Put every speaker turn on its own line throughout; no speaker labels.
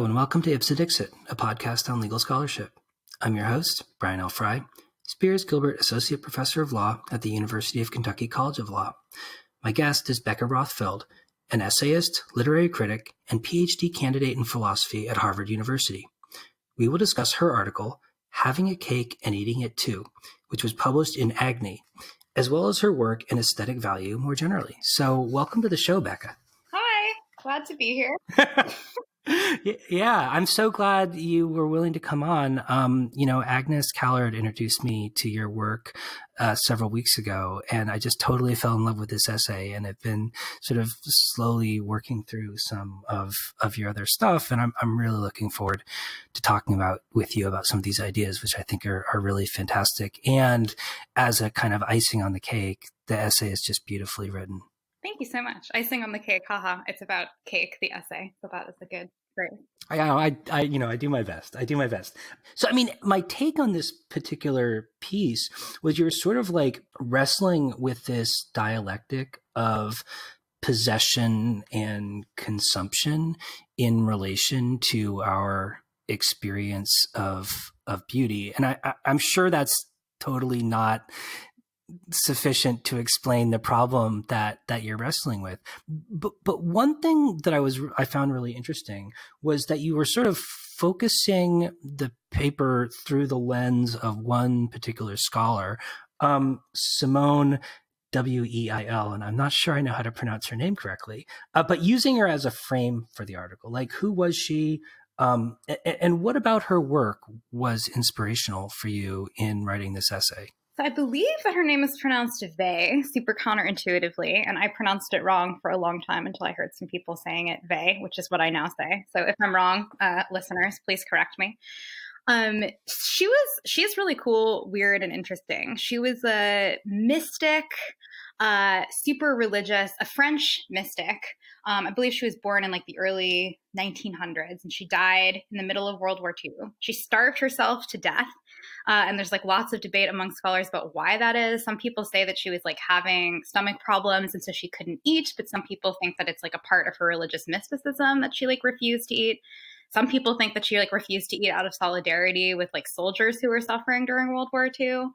Hello, and welcome to Ipsa Dixit, a podcast on legal scholarship. I'm your host, Brian L. Fry, Spears Gilbert Associate Professor of Law at the University of Kentucky College of Law. My guest is Becca Rothfeld, an essayist, literary critic, and PhD candidate in philosophy at Harvard University. We will discuss her article, Having a Cake and Eating It Too, which was published in Agni, as well as her work and aesthetic value more generally. So welcome to the show, Becca.
Hi, glad to be here.
Yeah, I'm so glad you were willing to come on. Agnes Callard introduced me to your work several weeks ago, and I just totally fell in love with this essay, and I've been sort of slowly working through some of your other stuff, and I'm really looking forward to talking with you about some of these ideas, which I think are really fantastic. And as a kind of icing on the cake, the essay is just beautifully written.
Thank you so much. Icing on the cake, haha. It's about cake, the essay. So that is a good phrase.
I do my best. So, my take on this particular piece was you're sort of like wrestling with this dialectic of possession and consumption in relation to our experience of beauty. And I'm sure that's totally not sufficient to explain the problem that you're wrestling with. But one thing that I found really interesting was that you were sort of focusing the paper through the lens of one particular scholar, Simone Veil, and I'm not sure I know how to pronounce her name correctly, but using her as a frame for the article. Like, who was she? And what about her work was inspirational for you in writing this essay?
So I believe that her name is pronounced Veil, super counterintuitively, and I pronounced it wrong for a long time until I heard some people saying it Veil, which is what I now say. So if I'm wrong, listeners, please correct me. She's really cool, weird, and interesting. She was a mystic, super religious, a French mystic. I believe she was born in like the early 1900s, and she died in the middle of World War II. She starved herself to death. And there's like lots of debate among scholars about why that is. Some people say that she was like having stomach problems and so she couldn't eat, but some people think that it's like a part of her religious mysticism that she like refused to eat. Some people think that she like refused to eat out of solidarity with like soldiers who were suffering during World War II.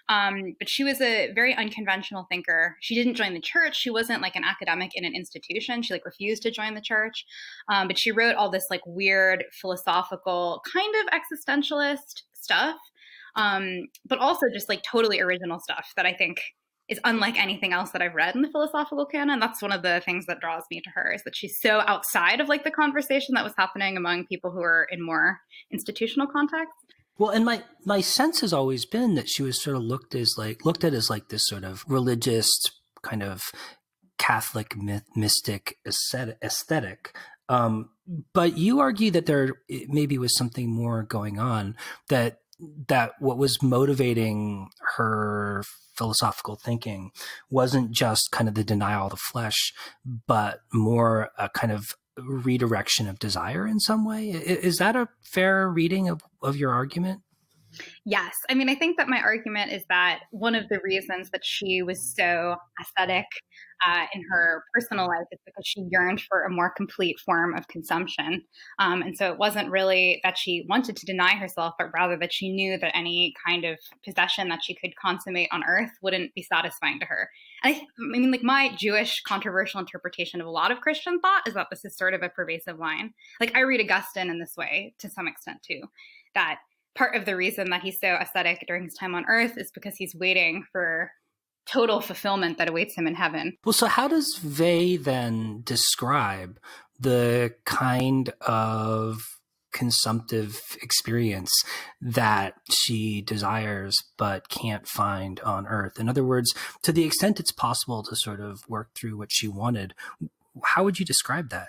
But she was a very unconventional thinker. She didn't join the church. She wasn't like an academic in an institution. She like refused to join the church. But she wrote all this like weird philosophical kind of existentialist stuff. But also just like totally original stuff that I think is unlike anything else that I've read in the philosophical canon. That's one of the things that draws me to her, is that she's so outside of like the conversation that was happening among people who are in more institutional contexts.
Well, and my sense has always been that she was sort of looked at as like this sort of religious kind of Catholic mystic aesthetic. But you argue that there maybe was something more going on, that what was motivating her philosophical thinking wasn't just kind of the denial of the flesh, but more a kind of redirection of desire in some way. Is that a fair reading of your argument?
Yes. I mean, I think that my argument is that one of the reasons that she was so aesthetic in her personal life is because she yearned for a more complete form of consumption. And so it wasn't really that she wanted to deny herself, but rather that she knew that any kind of possession that she could consummate on earth wouldn't be satisfying to her. And I mean, like, my Jewish controversial interpretation of a lot of Christian thought is that this is sort of a pervasive line. Like, I read Augustine in this way to some extent too, that part of the reason that he's so ascetic during his time on earth is because he's waiting for total fulfillment that awaits him in heaven.
Well, so how does Veil then describe the kind of consumptive experience that she desires but can't find on earth? In other words, to the extent it's possible to sort of work through what she wanted, how would you describe that?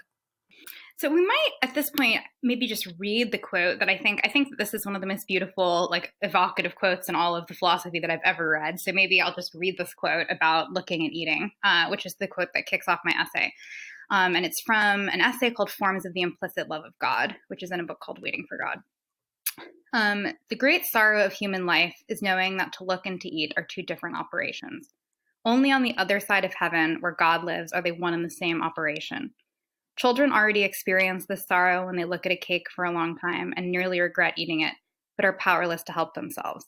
So we might, at this point, maybe just read the quote that I think that this is one of the most beautiful, like, evocative quotes in all of the philosophy that I've ever read. So maybe I'll just read this quote about looking and eating, which is the quote that kicks off my essay. And it's from an essay called Forms of the Implicit Love of God, which is in a book called Waiting for God. The great sorrow of human life is knowing that to look and to eat are two different operations. Only on the other side of heaven, where God lives, are they one and the same operation. Children already experience this sorrow when they look at a cake for a long time and nearly regret eating it, but are powerless to help themselves.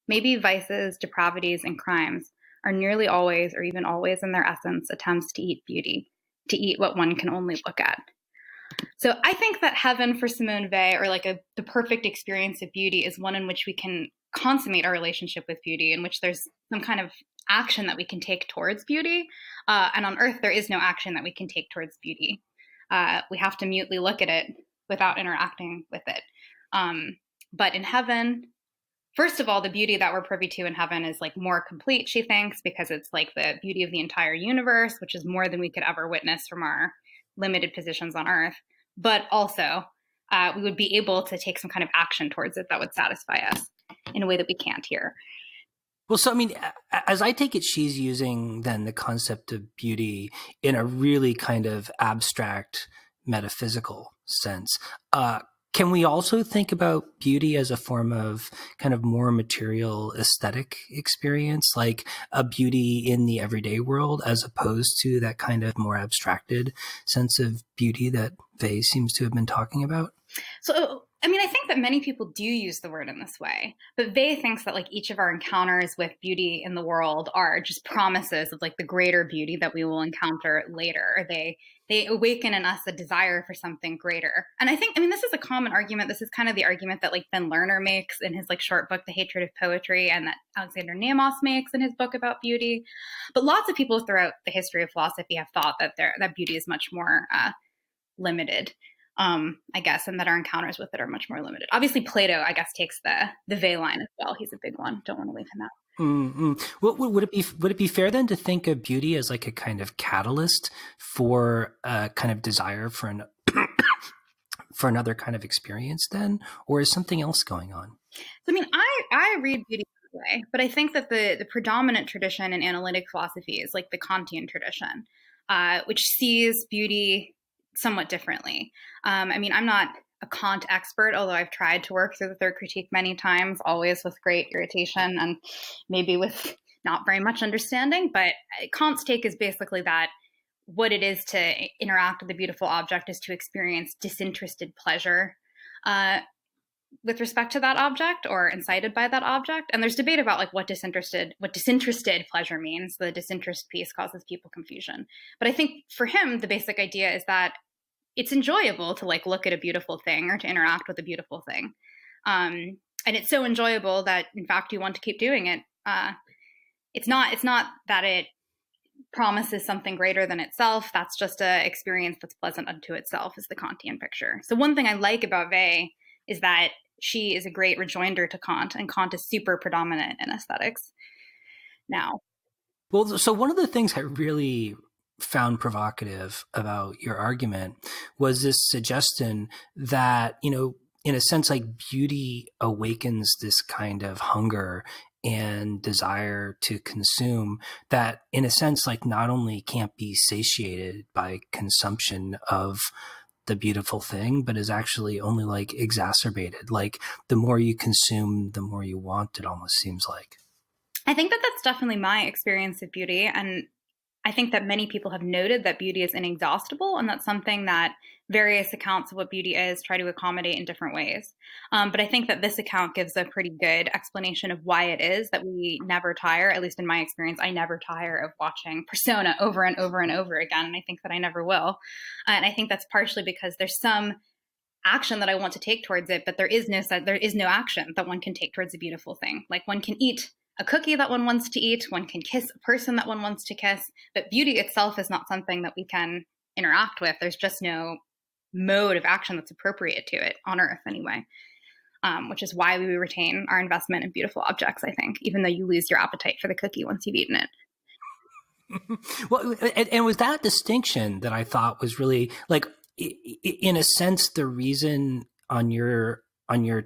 Maybe vices, depravities, and crimes are nearly always, or even always in their essence, attempts to eat beauty, to eat what one can only look at. So I think that heaven for Simone Veil, or like the perfect experience of beauty, is one in which we can consummate our relationship with beauty, in which there's some kind of action that we can take towards beauty. And on earth, there is no action that we can take towards beauty. We have to mutely look at it without interacting with it. But in heaven, first of all, the beauty that we're privy to in heaven is like more complete, she thinks, because it's like the beauty of the entire universe, which is more than we could ever witness from our limited positions on earth. But also, we would be able to take some kind of action towards it that would satisfy us in a way that we can't here.
Well, so, I mean, as I take it, she's using then the concept of beauty in a really kind of abstract metaphysical sense. Can we also think about beauty as a form of kind of more material aesthetic experience, like a beauty in the everyday world, as opposed to that kind of more abstracted sense of beauty that Veil seems to have been talking about?
So, I mean, I think that many people do use the word in this way, but Veil thinks that like each of our encounters with beauty in the world are just promises of like the greater beauty that we will encounter later. They awaken in us a desire for something greater. And I think, I mean, this is a common argument. This is kind of the argument that like Ben Lerner makes in his like short book, The Hatred of Poetry, and that Alexander Namos makes in his book about beauty. But lots of people throughout the history of philosophy have thought that that beauty is much more limited. I guess, and that our encounters with it are much more limited. Obviously, Plato, I guess, takes the Veil line as well. He's a big one. Don't want to leave him out.
Mm-hmm. Well, would it be fair then to think of beauty as like a kind of catalyst for a kind of desire for for another kind of experience then, or is something else going on?
I mean, I read beauty this way, but I think that the predominant tradition in analytic philosophy is like the Kantian tradition, which sees beauty somewhat differently. I mean, I'm not a Kant expert, although I've tried to work through the third critique many times, always with great irritation and maybe with not very much understanding. But Kant's take is basically that what it is to interact with a beautiful object is to experience disinterested pleasure with respect to that object or incited by that object. And there's debate about like what disinterested pleasure means. The disinterest piece causes people confusion. But I think for him, the basic idea is that it's enjoyable to like look at a beautiful thing or to interact with a beautiful thing. And it's so enjoyable that in fact you want to keep doing it. It's not that it promises something greater than itself. That's just an experience that's pleasant unto itself, is the Kantian picture. So one thing I like about Veil is that she is a great rejoinder to Kant, and Kant is super predominant in aesthetics now.
Well, so one of the things I really found provocative about your argument was this suggestion that, you know, in a sense, like beauty awakens this kind of hunger and desire to consume that, in a sense, like not only can't be satiated by consumption of the beautiful thing, but is actually only like exacerbated. Like the more you consume, the more you want, it almost seems like.
I think that that's definitely my experience of beauty. And I think that many people have noted that beauty is inexhaustible, and that's something that various accounts of what beauty is try to accommodate in different ways. But I think that this account gives a pretty good explanation of why it is that we never tire. At least in my experience, I never tire of watching Persona over and over and over again, and I think that I never will. And I think that's partially because there's some action that I want to take towards it, but there is no action that one can take towards a beautiful thing. Like one can eat a cookie that one wants to eat, one can kiss a person that one wants to kiss, but beauty itself is not something that we can interact with. There's just no mode of action that's appropriate to it on earth anyway, which is why we retain our investment in beautiful objects, I think, even though you lose your appetite for the cookie once you've eaten it.
Well, and was that distinction that I thought was really like, in a sense, the reason on your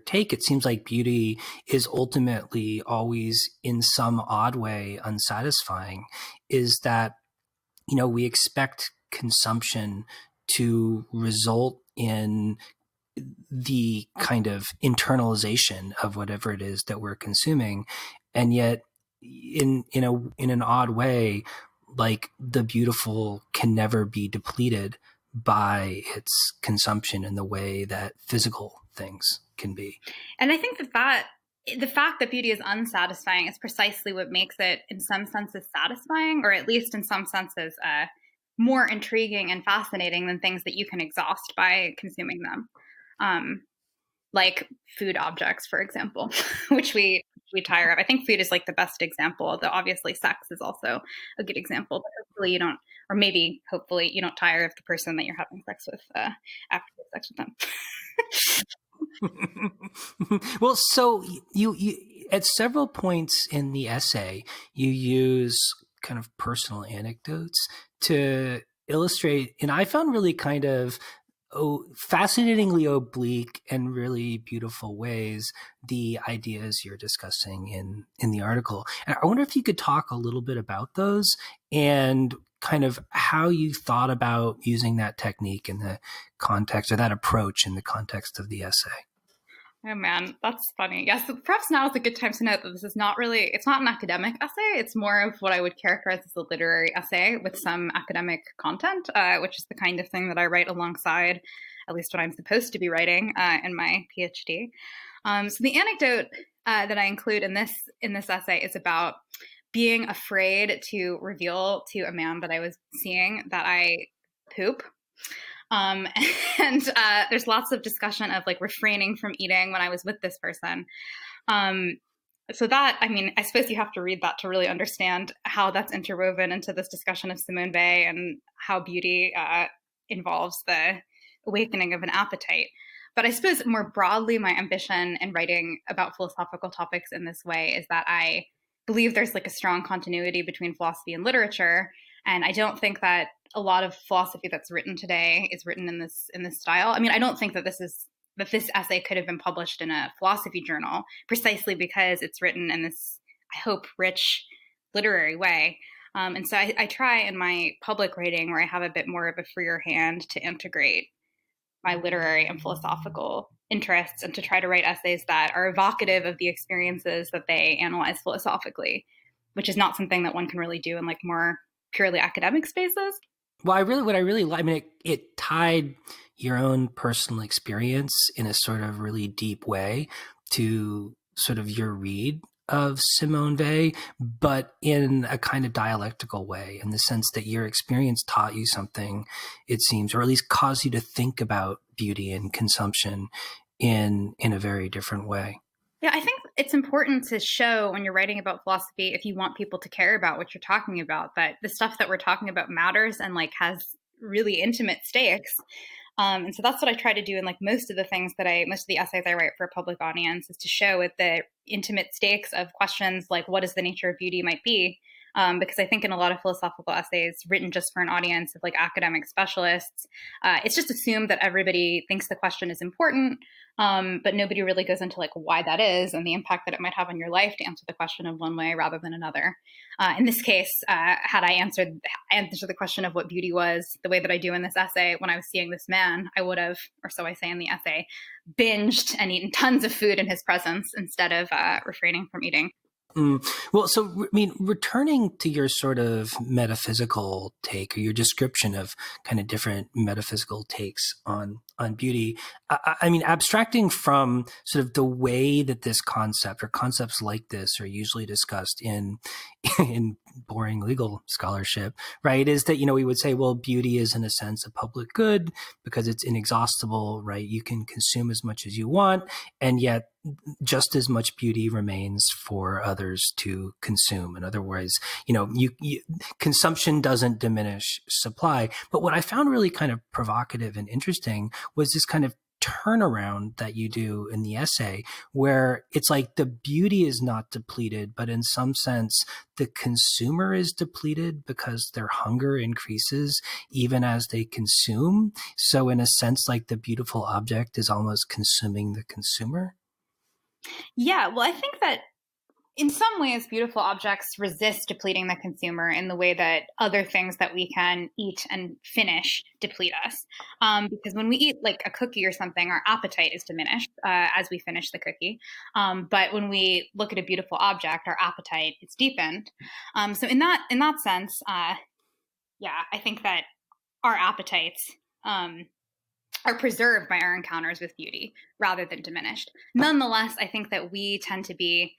take, it seems like beauty is ultimately always in some odd way unsatisfying, is that, you know, we expect consumption to result in the kind of internalization of whatever it is that we're consuming. And yet in an odd way, like the beautiful can never be depleted by its consumption in the way that physical things can be.
And I think that the fact that beauty is unsatisfying is precisely what makes it, in some senses, satisfying, or at least in some senses, more intriguing and fascinating than things that you can exhaust by consuming them. Like food objects, for example, which we tire of. I think food is like the best example, though obviously sex is also a good example. But hopefully you don't, or maybe hopefully you don't tire of the person that you're having sex with after you have sex with them.
Well, so you at several points in the essay, you use kind of personal anecdotes to illustrate, and I found really kind of fascinatingly oblique and really beautiful ways the ideas you're discussing in the article. And I wonder if you could talk a little bit about those and kind of how you thought about using that technique in the context, or that approach in the context of the essay.
Oh man, that's funny. Yes, perhaps now is a good time to note that this is not really, it's not an academic essay. It's more of what I would characterize as a literary essay with some academic content, which is the kind of thing that I write alongside, at least what I'm supposed to be writing in my PhD. So the anecdote that I include in this essay is about being afraid to reveal to a man that I was seeing that I poop. And there's lots of discussion of like refraining from eating when I was with this person. So that, I mean, I suppose you have to read that to really understand how that's interwoven into this discussion of Simone Veil and how beauty involves the awakening of an appetite. But I suppose more broadly, my ambition in writing about philosophical topics in this way is that I believe there's like a strong continuity between philosophy and literature. And I don't think that a lot of philosophy that's written today is written in this style. I mean, I don't think that this essay could have been published in a philosophy journal precisely because it's written in this, I hope, rich literary way. And so I try in my public writing, where I have a bit more of a freer hand, to integrate my literary and philosophical interests and to try to write essays that are evocative of the experiences that they analyze philosophically, which is not something that one can really do in like more purely academic spaces.
Well, what I really like, I mean, it tied your own personal experience in a sort of really deep way to sort of your read of Simone Veil, but in a kind of dialectical way, in the sense that your experience taught you something, it seems, or at least caused you to think about beauty and consumption in a very different way.
Yeah, I think it's important to show when you're writing about philosophy, if you want people to care about what you're talking about, that the stuff that we're talking about matters and like has really intimate stakes. And so that's what I try to do in like most of the essays I write for a public audience, is to show with the intimate stakes of questions like what is the nature of beauty might be. Because I think in a lot of philosophical essays written just for an audience of like academic specialists, it's just assumed that everybody thinks the question is important, but nobody really goes into like why that is and the impact that it might have on your life to answer the question in one way rather than another. In this case, had I answered the question of what beauty was the way that I do in this essay when I was seeing this man, I would have, or so I say in the essay, binged and eaten tons of food in his presence instead of refraining from eating.
Well, so, I mean, returning to your sort of metaphysical take, or your description of kind of different metaphysical takes on beauty, I mean, abstracting from sort of the way that this concept or concepts like this are usually discussed in boring legal scholarship, right, is that, we would say, well, beauty is in a sense a public good because it's inexhaustible, right? You can consume as much as you want, and yet just as much beauty remains for others to consume. In other words, consumption doesn't diminish supply. But what I found really kind of provocative and interesting was this kind of turnaround that you do in the essay, where it's like the beauty is not depleted, but in some sense, the consumer is depleted because their hunger increases even as they consume. So in a sense, like the beautiful object is almost consuming the consumer.
Yeah, well, I think that in some ways, beautiful objects resist depleting the consumer in the way that other things that we can eat and finish deplete us. Because when we eat like a cookie or something, our appetite is diminished as we finish the cookie. But when we look at a beautiful object, our appetite is deepened. So in that sense, I think that our appetites are preserved by our encounters with beauty rather than diminished. Nonetheless, I think that we tend to be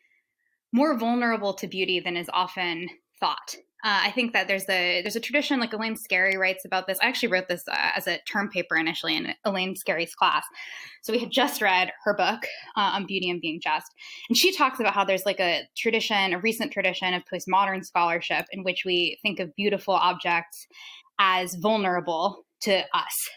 more vulnerable to beauty than is often thought. I think that there's a tradition, like Elaine Scarry writes about this. I actually wrote this as a term paper initially in Elaine Scarry's class. So we had just read her book on beauty and being just. And she talks about how there's like a recent tradition of postmodern scholarship in which we think of beautiful objects as vulnerable to us.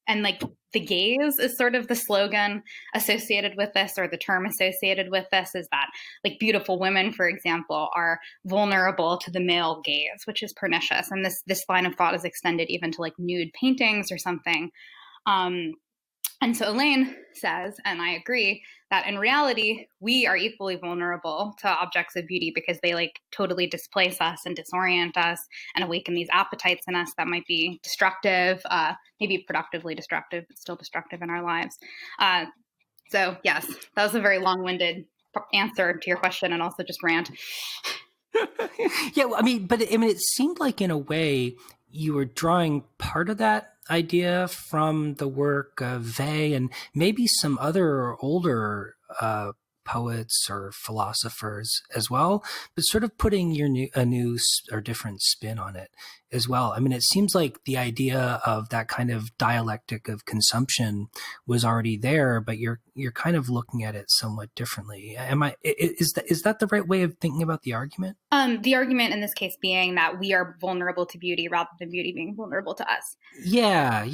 And like the gaze is sort of the slogan associated with this, or the term associated with this, is that like beautiful women, for example, are vulnerable to the male gaze, which is pernicious. And this line of thought is extended even to like nude paintings or something. And so Elaine says, and I agree, that in reality, we are equally vulnerable to objects of beauty because they like totally displace us and disorient us and awaken these appetites in us that might be destructive, maybe productively destructive, but still destructive in our lives. So yes, that was a very long-winded answer to your question and also just rant.
Yeah, I mean, it seemed like in a way you were drawing part of that idea from the work of Veil and maybe some other older poets or philosophers as well, but sort of putting a new or different spin on it as well. I mean, it seems like the idea of that kind of dialectic of consumption was already there, but you're kind of looking at it somewhat differently. Is that the right way of thinking about the argument?
The argument in this case being that we are vulnerable to beauty rather than beauty being vulnerable to us.
Yeah.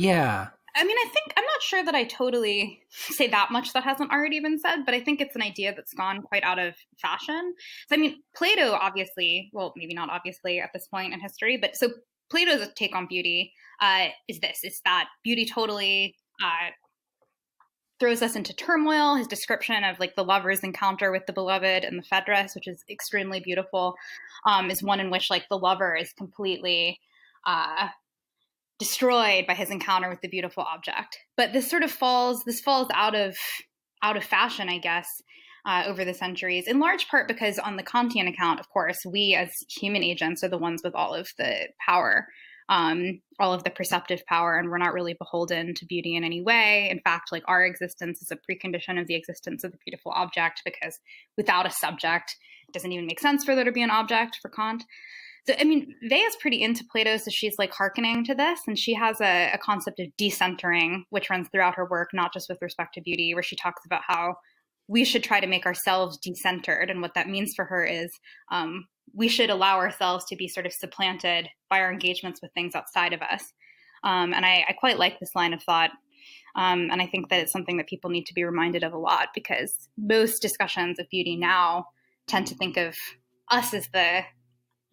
I mean, I'm not sure that I totally say that much that hasn't already been said, but I think it's an idea that's gone quite out of fashion. So, I mean, Plato obviously, well, maybe not obviously at this point in history, but so Plato's take on beauty is that beauty totally throws us into turmoil. His description of like the lover's encounter with the beloved and the Phaedrus, which is extremely beautiful, is one in which like the lover is completely destroyed by his encounter with the beautiful object. But this sort of falls out of fashion, I guess, over the centuries, in large part because on the Kantian account, of course, we as human agents are the ones with all of the power, all of the perceptive power, and we're not really beholden to beauty in any way. In fact, like our existence is a precondition of the existence of the beautiful object, because without a subject, it doesn't even make sense for there to be an object for Kant. So, I mean, Veil is pretty into Plato, so she's like hearkening to this, and she has a concept of decentering, which runs throughout her work, not just with respect to beauty, where she talks about how we should try to make ourselves decentered. And what that means for her is we should allow ourselves to be sort of supplanted by our engagements with things outside of us. And I quite like this line of thought. And I think that it's something that people need to be reminded of a lot, because most discussions of beauty now tend to think of us as the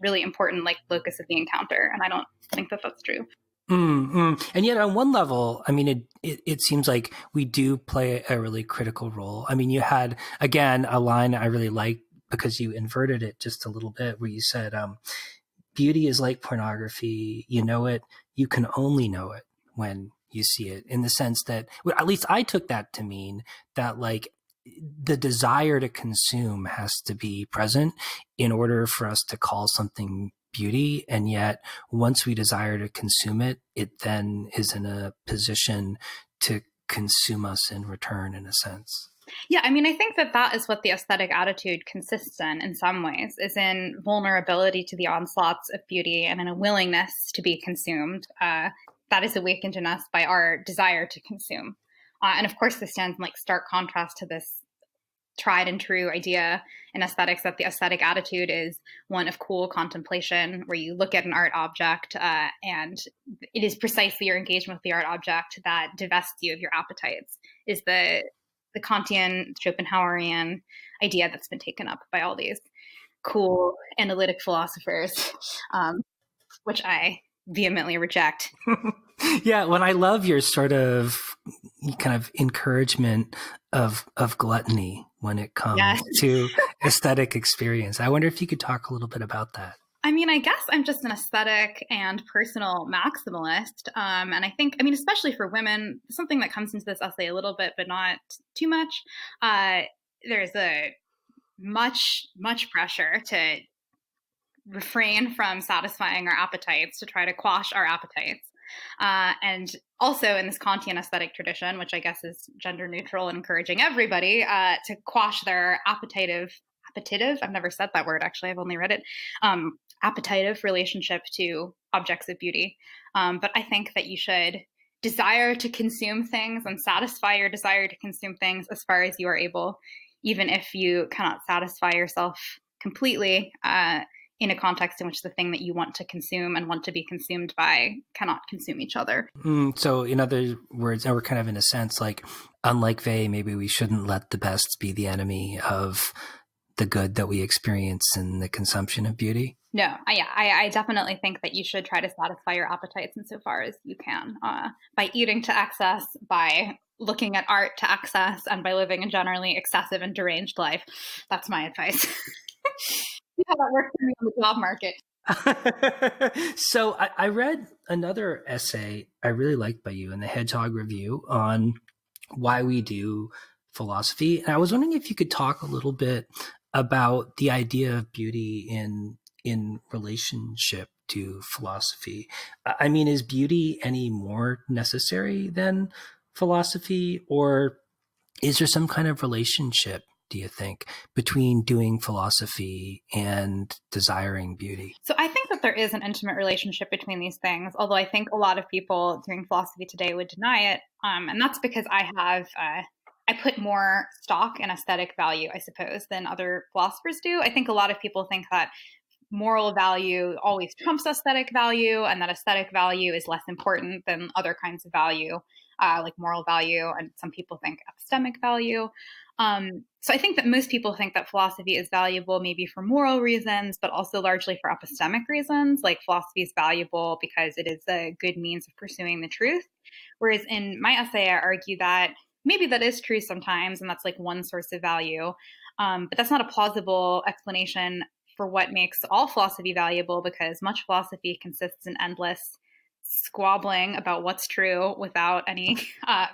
really important like locus of the encounter. And I don't think that that's true.
And yet on one level, I mean, it seems like we do play a really critical role. I mean, you had, again, a line I really liked because you inverted it just a little bit, where you said, beauty is like pornography. You know it. You can only know it when you see it, in the sense that, well, at least I took that to mean that like the desire to consume has to be present in order for us to call something beauty. And yet once we desire to consume it, it then is in a position to consume us in return, in a sense.
Yeah, I mean, I think that is what the aesthetic attitude consists in some ways, is in vulnerability to the onslaughts of beauty and in a willingness to be consumed that is awakened in us by our desire to consume. And of course, this stands in like stark contrast to this tried and true idea in aesthetics that the aesthetic attitude is one of cool contemplation, where you look at an art object and it is precisely your engagement with the art object that divests you of your appetites, is the Kantian, Schopenhauerian idea that's been taken up by all these cool analytic philosophers, which I vehemently reject.
Yeah, when I love your sort of kind of encouragement of gluttony when it comes to aesthetic experience. I wonder if you could talk a little bit about that.
I mean, I guess I'm just an aesthetic and personal maximalist. And I think, I mean, especially for women, something that comes into this essay a little bit, but not too much. There's a much pressure to refrain from satisfying our appetites, to try to quash our appetites. And also in this Kantian aesthetic tradition, which I guess is gender neutral and encouraging everybody to quash their appetitive, I've never said that word actually, I've only read it, appetitive relationship to objects of beauty. But I think that you should desire to consume things and satisfy your desire to consume things as far as you are able, even if you cannot satisfy yourself completely in a context in which the thing that you want to consume and want to be consumed by cannot consume each other.
So in other words, and we're kind of in a sense like, unlike Veil, maybe we shouldn't let the best be the enemy of the good that we experience in the consumption of beauty.
No, I definitely think that you should try to satisfy your appetites insofar as you can by eating to excess, by looking at art to excess, and by living a generally excessive and deranged life. That's my advice. See how that works for me on the job market.
So I read another essay I really liked by you in the Hedgehog Review on why we do philosophy. And I was wondering if you could talk a little bit about the idea of beauty in relationship to philosophy. I mean, is beauty any more necessary than philosophy, or is there some kind of relationship, do you think, between doing philosophy and desiring beauty?
So I think that there is an intimate relationship between these things, although I think a lot of people doing philosophy today would deny it. And that's because I put more stock in aesthetic value, I suppose, than other philosophers do. I think a lot of people think that moral value always trumps aesthetic value, and that aesthetic value is less important than other kinds of value, like moral value, and some people think epistemic value. So I think that most people think that philosophy is valuable maybe for moral reasons, but also largely for epistemic reasons. Like philosophy is valuable because it is a good means of pursuing the truth. Whereas in my essay, I argue that maybe that is true sometimes, and that's like one source of value. But that's not a plausible explanation for what makes all philosophy valuable, because much philosophy consists in endless squabbling about what's true without any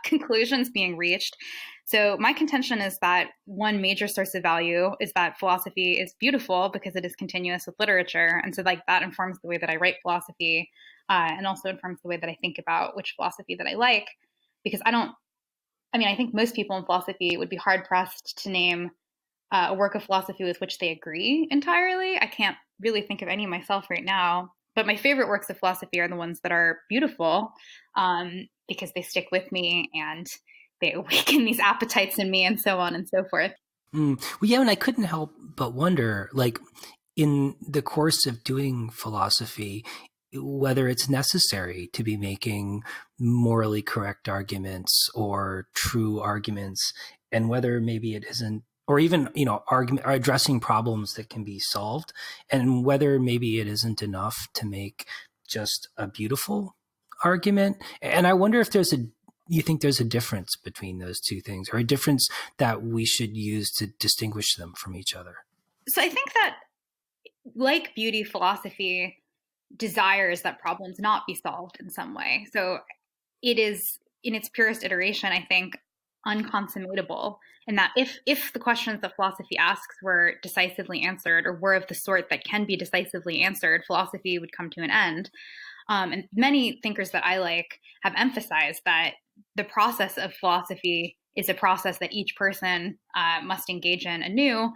conclusions being reached. So my contention is that one major source of value is that philosophy is beautiful because it is continuous with literature. And so like that informs the way that I write philosophy, and also informs the way that I think about which philosophy that I like. Because I think most people in philosophy would be hard pressed to name a work of philosophy with which they agree entirely. I can't really think of any myself right now, but my favorite works of philosophy are the ones that are beautiful, because they stick with me and they awaken these appetites in me, and so on and so forth.
Well, yeah, and I couldn't help but wonder, like, in the course of doing philosophy, whether it's necessary to be making morally correct arguments or true arguments, and whether maybe it isn't, or even, argument or addressing problems that can be solved, and whether maybe it isn't enough to make just a beautiful argument. And I wonder if you think there's a difference between those two things, or a difference that we should use to distinguish them from each other?
So I think that, like beauty, philosophy desires that problems not be solved in some way. So it is, in its purest iteration, I think, unconsummatable, in that if the questions that philosophy asks were decisively answered, or were of the sort that can be decisively answered, philosophy would come to an end. And many thinkers that I like have emphasized that the process of philosophy is a process that each person must engage in anew,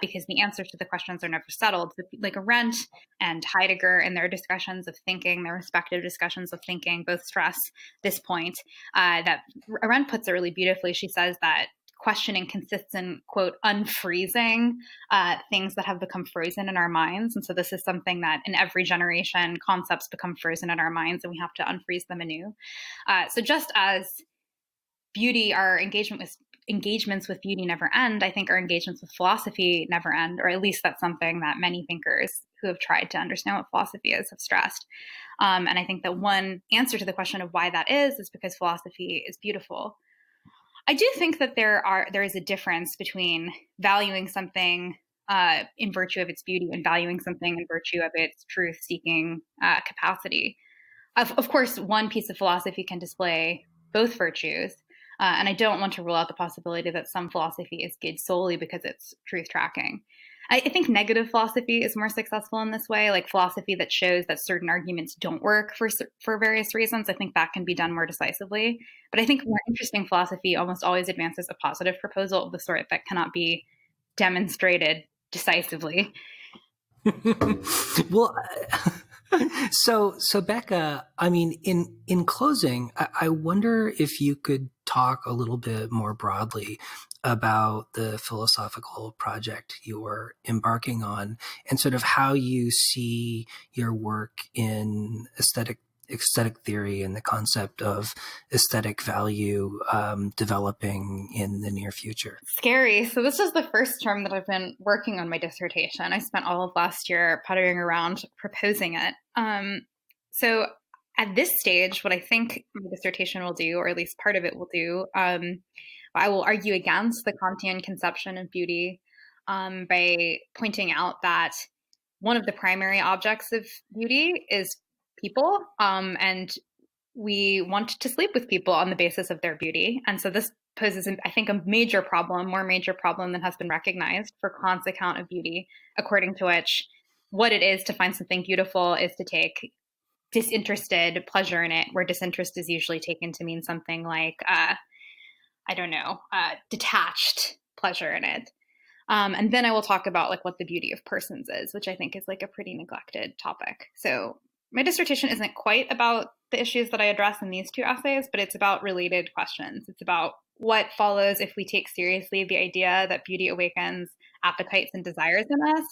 because the answers to the questions are never settled. So, like Arendt and Heidegger, in their discussions of thinking, their respective discussions of thinking, both stress this point. That Arendt puts it really beautifully. She says that questioning consists in, quote, unfreezing things that have become frozen in our minds. And so this is something that in every generation, concepts become frozen in our minds, and we have to unfreeze them anew. So just as beauty, our engagements with beauty never end, I think our engagements with philosophy never end, or at least that's something that many thinkers who have tried to understand what philosophy is have stressed. And I think that one answer to the question of why that is because philosophy is beautiful. I do think that there is a difference between valuing something in virtue of its beauty and valuing something in virtue of its truth-seeking capacity. Of course, one piece of philosophy can display both virtues. And I don't want to rule out the possibility that some philosophy is good solely because it's truth tracking. I think negative philosophy is more successful in this way, like philosophy that shows that certain arguments don't work for various reasons. I think that can be done more decisively. But I think more interesting philosophy almost always advances a positive proposal of the sort that cannot be demonstrated decisively.
Well, so Becca, I mean, in closing, I wonder if you could talk a little bit more broadly about the philosophical project you're embarking on and sort of how you see your work in aesthetic theory and the concept of aesthetic value developing in the near future.
Scary. So this is the first term that I've been working on my dissertation. I spent all of last year puttering around proposing it. So at this stage, what I think my dissertation will do, or at least part of it will do, I will argue against the Kantian conception of beauty by pointing out that one of the primary objects of beauty is people, and we want to sleep with people on the basis of their beauty. And so this poses, I think, a major problem, more major problem than has been recognized for Kant's account of beauty, according to which what it is to find something beautiful is to take disinterested pleasure in it, where disinterest is usually taken to mean something like, detached pleasure in it. And then I will talk about like what the beauty of persons is, which I think is like a pretty neglected topic. So my dissertation isn't quite about the issues that I address in these two essays, but it's about related questions. It's about what follows if we take seriously the idea that beauty awakens appetites and desires in us.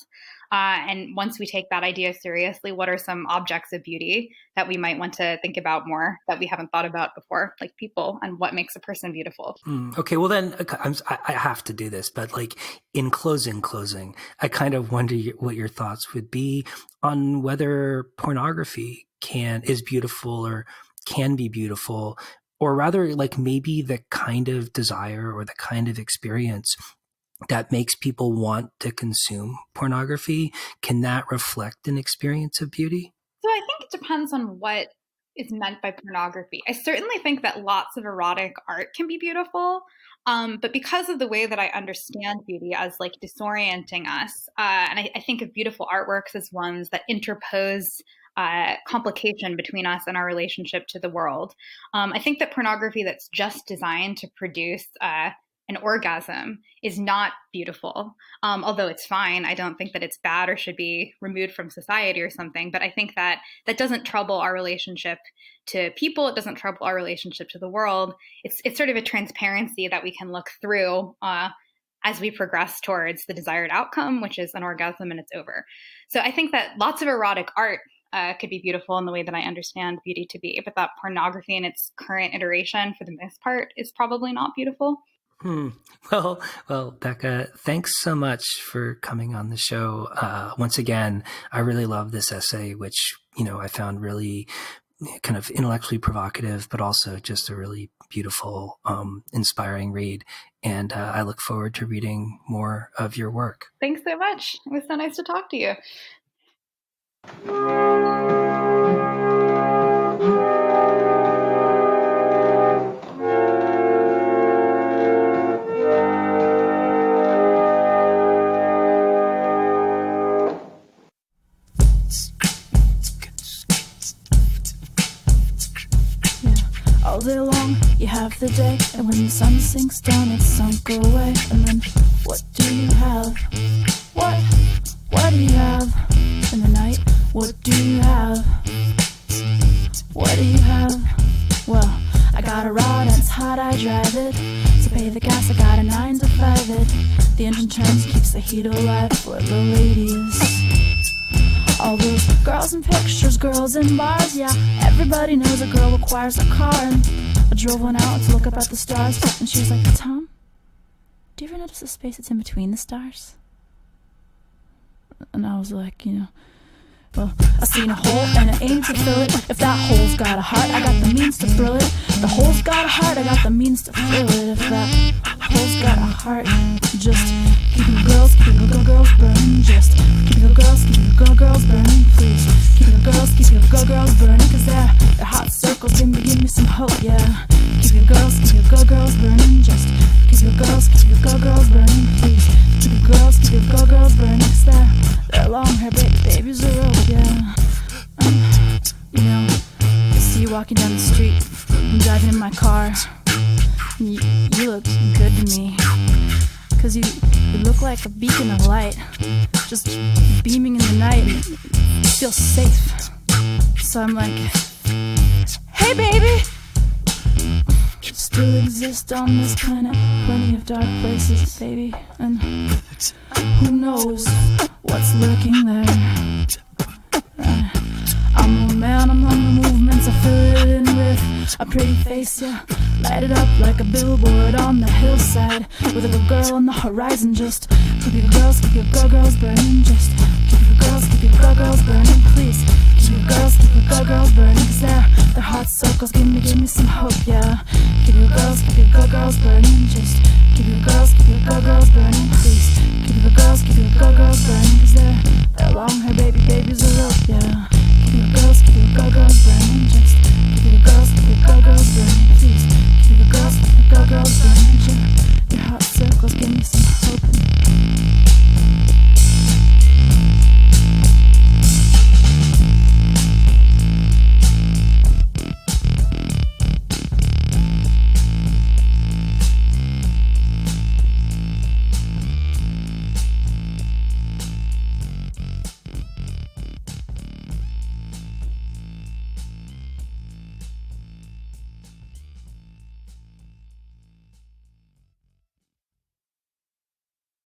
And once we take that idea seriously, what are some objects of beauty that we might want to think about more that we haven't thought about before, like people, and what makes a person beautiful?
Okay, well then I have to do this, but like in closing, I kind of wonder what your thoughts would be on whether pornography is beautiful or can be beautiful, or rather like maybe the kind of desire or the kind of experience that makes people want to consume pornography. Can that reflect an experience of beauty?
So I think it depends on what is meant by pornography. I certainly think that lots of erotic art can be beautiful, but because of the way that I understand beauty as like disorienting us, and I think of beautiful artworks as ones that interpose complication between us and our relationship to the world. I think that pornography that's just designed to produce an orgasm is not beautiful. Although it's fine. I don't think that it's bad or should be removed from society or something. But I think that that doesn't trouble our relationship to people. It doesn't trouble our relationship to the world. It's sort of a transparency that we can look through as we progress towards the desired outcome, which is an orgasm and it's over. So I think that lots of erotic art could be beautiful in the way that I understand beauty to be, but that pornography in its current iteration, for the most part, is probably not beautiful.
Well, Becca, thanks so much for coming on the show. Once again, I really love this essay, which, I found really kind of intellectually provocative, but also just a really beautiful, inspiring read. And I look forward to reading more of your work.
Thanks so much. It was so nice to talk to you.
All day long, you have the day, and when the sun sinks down, it's sunk away. And then, what do you have? What do you have? In the night, what do you have? What do you have? Well, I got a rod and it's hot, I drive it. To pay the gas, I got a 9 to 5 it. The engine turns, keeps the heat alive for the ladies. All those girls in pictures, girls in bars, yeah. Everybody knows a girl requires a car. And I drove one out to look up at the stars, and she was like, Tom, do you ever notice the space that's in between the stars? And I was like, well, I seen a hole and I aim to fill it. If that hole's got a heart, I got the means to thrill it. The hole's got a heart, I got the means to fill it. If that hole's got a heart, just keeping the girls burning. Just keeping the girls burning, please. Keeping the girls burning, cause they're hot circles, give me some hope, yeah. Keep your girls burning. go girls burning, please. Keep your go girls burning, 'cause they're long hair babies are rope, yeah. You know, I see you walking down the street. I'm driving in my car. You look good to me, 'cause you look like a beacon of light, just beaming in the night. It feels safe. So I'm like, hey baby! Still exist on this planet, plenty of dark places, baby, and who knows what's lurking there. I'm a man among the movements, I fill it in with a pretty face, yeah. Light it up like a billboard on the hillside, with a little girl on the horizon. Just keep your go-girls burning. Just keep your go-girls burning, please. Keep your go-girls burning, 'cause they're hot circles. Give me some hope, yeah. Keep your go-girls burning. Just keep your